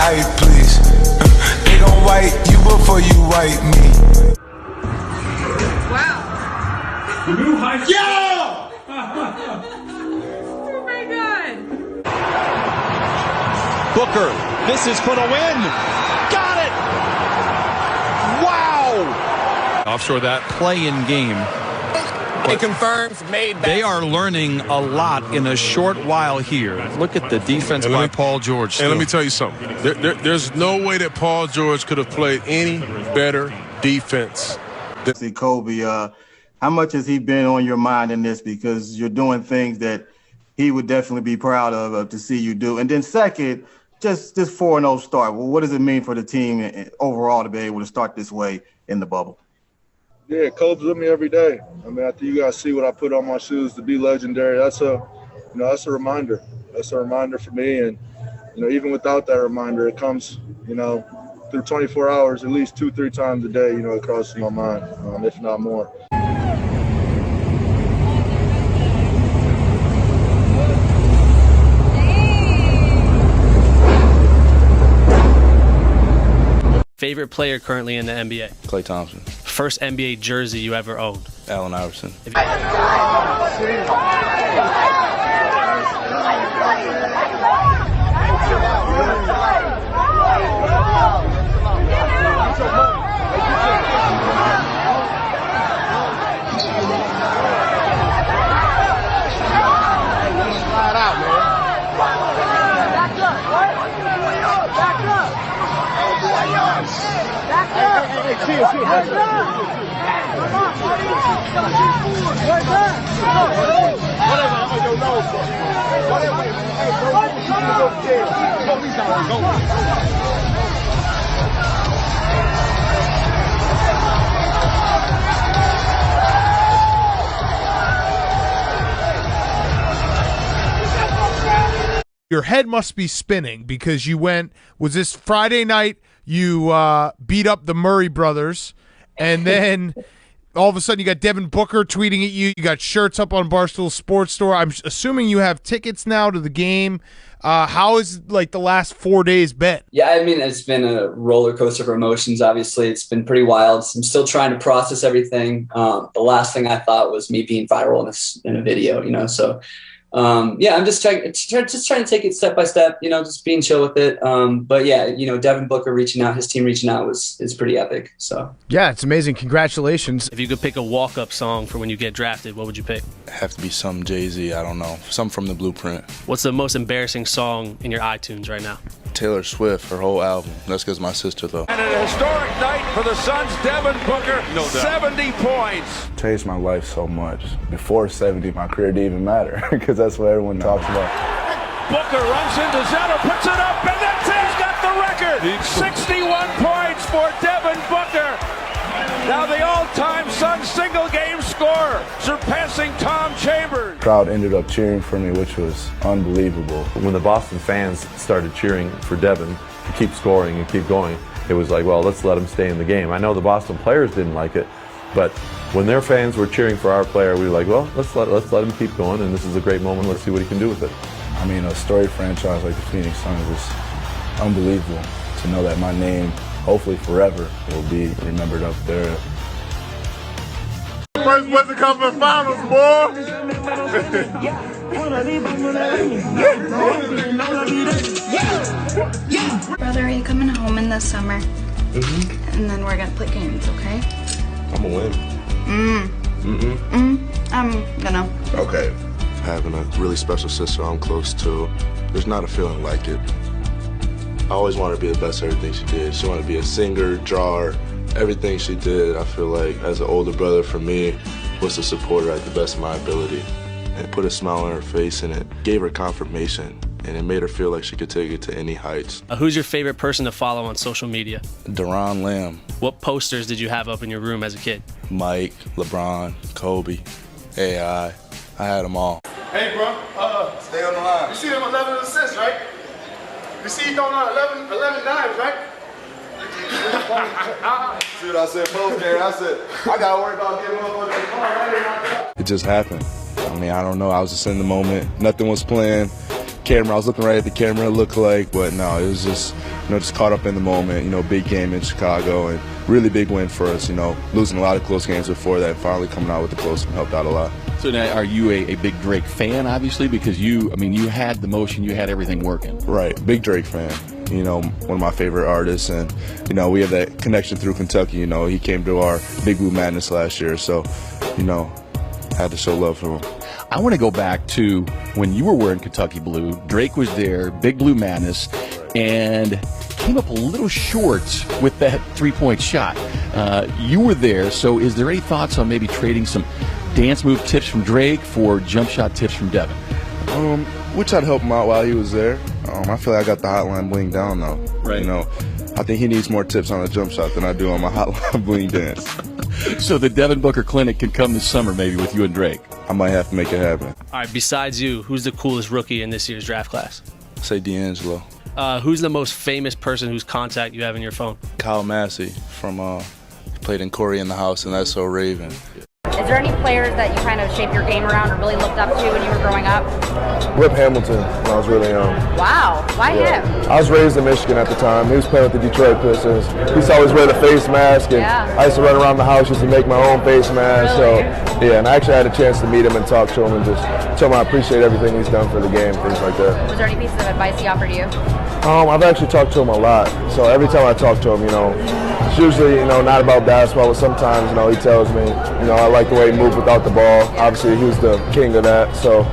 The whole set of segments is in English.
height, please. They gon' wipe you before you wipe me. Wow. The new high school. Yeah! Oh my God. Booker, this is for the win. Got it! Wow! Offshore that play-in game. It confirms made back. They are learning a lot in a short while here. Look at the defense by Paul George. And let me tell you something. There's no way that Paul George could have played any better defense. See, Kobe, how much has he been on your mind in this? Because you're doing things that he would definitely be proud of to see you do. And then second, just 4-0 start. Well, what does it mean for the team overall to be able to start this way in the bubble? Yeah, Kobe's with me every day. I mean, I think you guys see what I put on my shoes to be legendary. That's a reminder. That's a reminder for me. And, even without that reminder, it comes, through 24 hours, at least 2-3 times a day, it crosses my mind, if not more. Favorite player currently in the NBA? Klay Thompson. First NBA jersey you ever owned? Allen Iverson. Your head must be spinning because was this Friday night you beat up the Murray brothers, and then all of a sudden you got Devin Booker tweeting at you. You got shirts up on Barstool Sports Store. I'm assuming you have tickets now to the game. How has the last 4 days been? Yeah, I mean, it's been a roller coaster of emotions. Obviously, it's been pretty wild. I'm still trying to process everything. The last thing I thought was me being viral in a video, So, I'm just trying to take it step by step. Just being chill with it. But yeah, Devin Booker reaching out, his team reaching out is pretty epic. So yeah, it's amazing. Congratulations. If you could pick a walk-up song for when you get drafted, what would you pick? Have to be some Jay-Z, I don't know. Some from the Blueprint. What's the most embarrassing song in your iTunes right now? Taylor Swift, her whole album. That's because my sister, though. And an historic night for the Suns. Devin Booker, 70 points. Changed my life so much. Before 70, my career didn't even matter because that's what everyone talks about. Booker runs into Zetter, puts it up, and that's it. He's got the record. 61 points for Devin Booker. Now the all-time Suns single-game scorer, surpassing Tom Chambers. The crowd ended up cheering for me, which was unbelievable. When the Boston fans started cheering for Devin to keep scoring and keep going, it was like, well, let's let him stay in the game. I know the Boston players didn't like it, but when their fans were cheering for our player, we were like, well, let's let him keep going, and this is a great moment. Let's see what he can do with it. I mean, a storied franchise like the Phoenix Suns is unbelievable. To know that my name, hopefully forever, will be remembered up there. First Western Conference Finals, boy! Brother, are you coming home in the summer? And then we're gonna play games, okay? I'm gonna win. I'm gonna. Okay. Having a really special sister I'm close to, there's not a feeling like it. I always wanted to be the best at everything she did. She wanted to be a singer, drawer, everything she did. I feel like as an older brother for me was to support her at the best of my ability. And it put a smile on her face, and it gave her confirmation, and it made her feel like she could take it to any heights. Who's your favorite person to follow on social media? Deron Lamb. What posters did you have up in your room as a kid? Mike, LeBron, Kobe, AI. I had them all. Hey, bro, stay on the line. You see them 11 assists, right? You see he throwing out 11 dimes, right? See what I said post game? I said, I got to worry about getting motherfuckers. It just happened. I mean, I don't know. I was just in the moment. Nothing was planned. camera. I was looking right at the camera, it looked like, but no, it was just, just caught up in the moment. Big game in Chicago and really big win for us. Losing a lot of close games before that, finally coming out with the close one helped out a lot. So now, are you a big Drake fan, obviously, because you had the motion, you had everything working? Right, big Drake fan. One of my favorite artists, and we have that connection through Kentucky. He came to our Big Blue Madness last year, so had to show love for him. I want to go back to when you were wearing Kentucky blue. Drake was there, Big Blue Madness, and came up a little short with that three-point shot. You were there, so is there any thoughts on maybe trading some dance move tips from Drake for jump shot tips from Devin? Which I'd help him out while he was there. I feel like I got the hotline bling down though. Right. I think he needs more tips on the jump shot than I do on my hotline bling dance. So the Devin Booker Clinic can come this summer maybe with you and Drake. I might have to make it happen. All right, besides you, who's the coolest rookie in this year's draft class? Say D'Angelo. Who's the most famous person whose contact you have in your phone? Kyle Massey from played in Corey in the House, and that's so Raven. Is there any players that you kind of shaped your game around or really looked up to when you were growing up? Rip Hamilton when I was really young. Wow, why him? I was raised in Michigan at the time. He was playing with the Detroit Pistons. He used to always wear the face mask, and I used to run around the house just to make my own face mask. Really? So, yeah, and I actually had a chance to meet him and talk to him and just tell him I appreciate everything he's done for the game, things like that. Was there any pieces of advice he offered you? I've actually talked to him a lot. So every time I talk to him, it's usually, not about basketball, but sometimes, he tells me, I like the way he moved without the ball. Obviously, he was the king of that. So,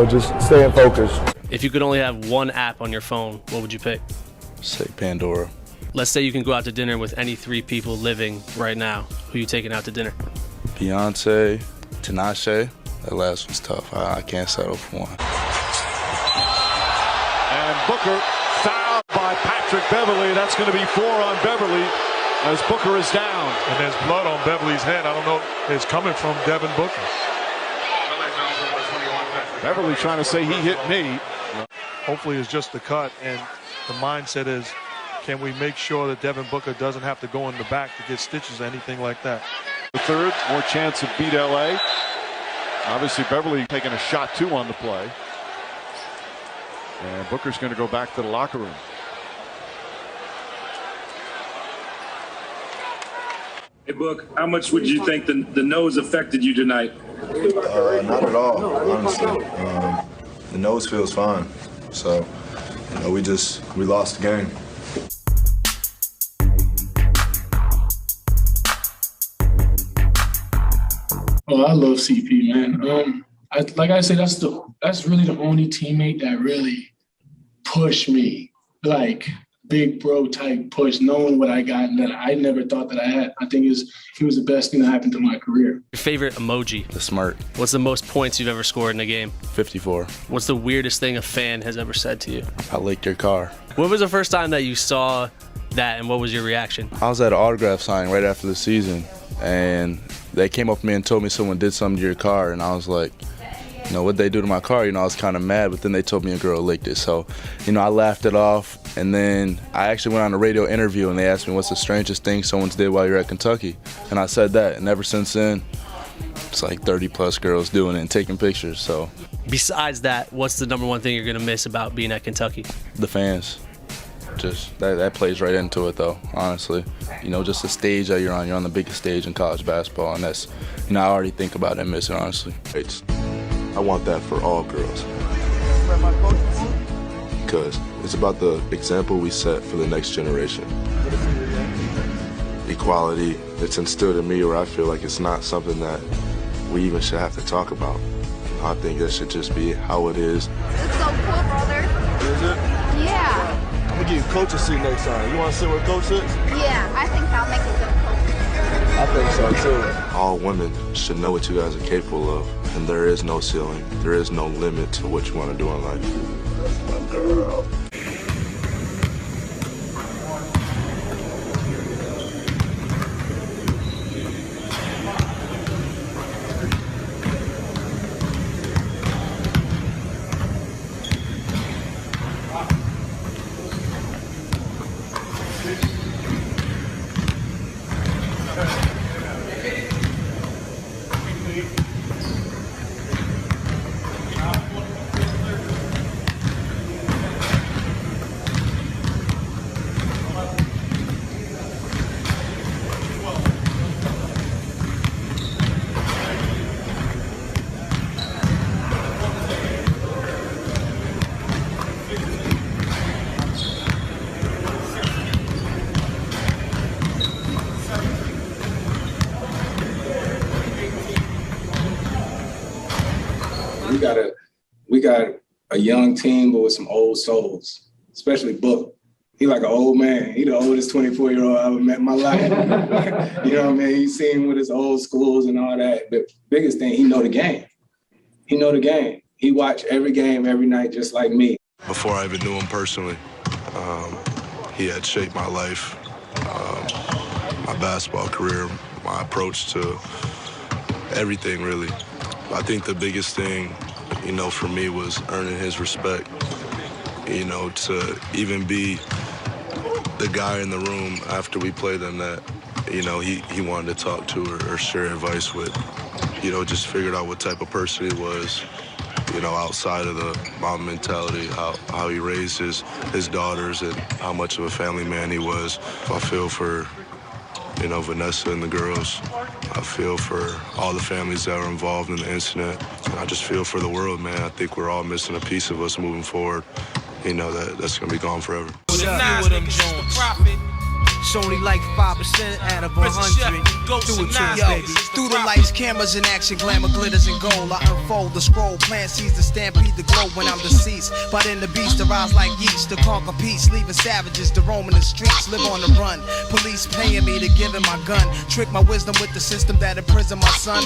just staying focused. If you could only have one app on your phone, what would you pick? Say Pandora. Let's say you can go out to dinner with any three people living right now. Who are you taking out to dinner? Beyonce, Tinashe. That last one's tough. I can't settle for one. And Booker fouled by Patrick Beverley. That's going to be 4 on Beverley as Booker is down. And there's blood on Beverly's head. I don't know if it's coming from Devin Booker. Beverley trying to say he hit me. Hopefully it's just the cut, and the mindset is, can we make sure that Devin Booker doesn't have to go in the back to get stitches or anything like that? The third, more chance to beat LA. Obviously Beverley taking a shot too on the play. And Booker's going to go back to the locker room. Hey, Book, how much would you think the nose affected you tonight? Not at all, honestly. The nose feels fine. So, we lost the game. Oh, I love CP, man. Like I said, that's really the only teammate that really pushed me, like big bro type push, knowing what I got and that I never thought that I had. I think he was the best thing that happened to my career. Your favorite emoji? The smirk. What's the most points you've ever scored in a game? 54. What's the weirdest thing a fan has ever said to you? I licked your car. When was the first time that you saw that, and what was your reaction? I was at an autograph signing right after the season, and they came up to me and told me someone did something to your car, and I was like, what'd they do to my car? I was kind of mad, but then they told me a girl licked it. So, I laughed it off, and then I actually went on a radio interview, and they asked me, what's the strangest thing someone's did while you're at Kentucky? And I said that, and ever since then, it's like 30-plus girls doing it and taking pictures, so. Besides that, what's the number one thing you're going to miss about being at Kentucky? The fans. Just that plays right into it, though, honestly. Just the stage that you're on the biggest stage in college basketball, and that's, I already think about it and miss it, honestly. I want that for all girls. Because it's about the example we set for the next generation. Equality, it's instilled in me where I feel like it's not something that we even should have to talk about. I think that should just be how it is. It's so cool, brother. Is it? Yeah. I'm gonna give you coach's seat next time. You wanna sit where coach sits? Yeah, I think I'll make a good coach. I think so too. All women should know what you guys are capable of, and there is no ceiling. There is no limit to what you want to do in life. My girl. we got a young team, but with some old souls, especially Book. He like an old man. He the oldest 24-year-old I ever met in my life. You know what I mean? He's seen with his old schools and all that. The biggest thing, he know the game. He know the game. He watch every game every night just like me. Before I even knew him personally, he had shaped my life, my basketball career, my approach to everything, really. I think the biggest thing, you know, for me was earning his respect, you know, to even be the guy in the room after we played him that, you know, he wanted to talk to or share advice with. You know, just figured out what type of person he was, you know, outside of the mom mentality, how he raised his daughters and how much of a family man he was. I feel for, you know, Vanessa and the girls. I feel for all the families that were involved in the incident. I just feel for the world, man. I think we're all missing a piece of us moving forward. You know, that's going to be gone forever. It's only like 5% out of 100. Do it to it, baby. Through the lights, cameras in action, glamour glitters and gold. I unfold the scroll, plan sees the stampede, the glow when I'm deceased. But in the beast, arise like yeast to conquer peace, leaving savages to roam in the streets, live on the run. Police paying me to give him my gun, trick my wisdom with the system that imprisoned my son.